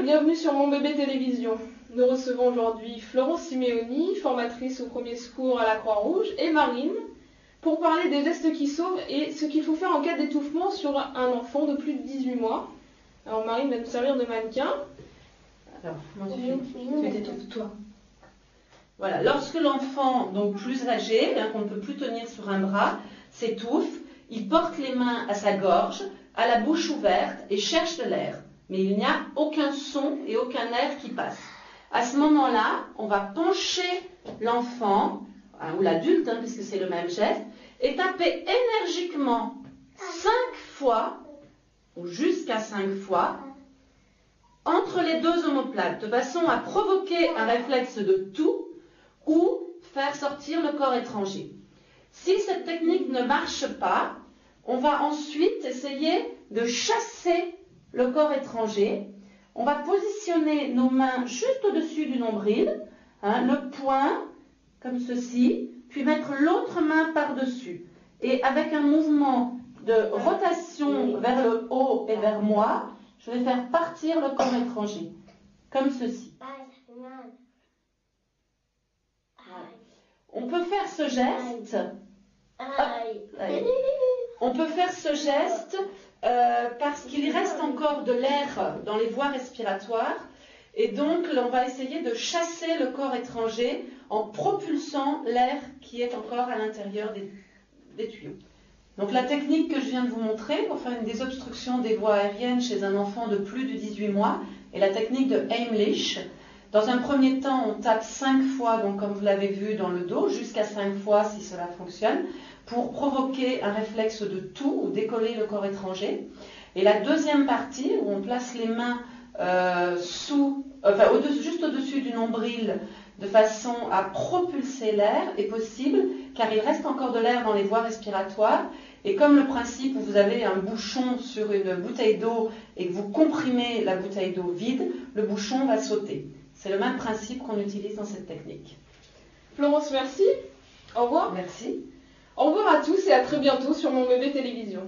bienvenue sur Mon Bébé Télévision. Nous recevons aujourd'hui Florence Simeoni, formatrice au premier secours à la Croix-Rouge, et Marine, pour parler des gestes qui sauvent et ce qu'il faut faire en cas d'étouffement sur un enfant de plus de 18 mois. Alors Marine va nous servir de mannequin. Alors, comment tu t'étouffes toi? Voilà, lorsque l'enfant, donc plus âgé, qu'on ne peut plus tenir sur un bras, s'étouffe, il porte les mains à sa gorge, à la bouche ouverte et cherche de l'air. Mais il n'y a aucun son et aucun air qui passe. À ce moment-là, on va pencher l'enfant, ou l'adulte, puisque c'est le même geste, et taper énergiquement 5 fois, ou jusqu'à 5 fois, entre les deux omoplates, de façon à provoquer un réflexe de toux ou faire sortir le corps étranger. Si cette technique ne marche pas, on va ensuite essayer de chasser le corps étranger. On va positionner nos mains juste au-dessus du nombril, le poing, comme ceci, puis mettre l'autre main par-dessus. Et avec un mouvement de rotation vers le haut et vers moi, je vais faire partir le corps étranger, comme ceci. On peut faire ce geste. On peut faire ce geste parce qu'il reste encore de l'air dans les voies respiratoires et donc on va essayer de chasser le corps étranger en propulsant l'air qui est encore à l'intérieur des tuyaux. Donc la technique que je viens de vous montrer pour faire une désobstruction des voies aériennes chez un enfant de plus de 18 mois est la technique de Heimlich. Dans un premier temps, on tape 5 fois, donc comme vous l'avez vu dans le dos, jusqu'à 5 fois si cela fonctionne, pour provoquer un réflexe de toux ou décoller le corps étranger. Et la deuxième partie, où on place les mains juste au-dessus du nombril, de façon à propulser l'air, est possible, car il reste encore de l'air dans les voies respiratoires. Et comme le principe où vous avez un bouchon sur une bouteille d'eau et que vous comprimez la bouteille d'eau vide, le bouchon va sauter. C'est le même principe qu'on utilise dans cette technique. Florence, merci. Au revoir. Merci. Au revoir à tous et à très bientôt sur Mon Bébé Télévision.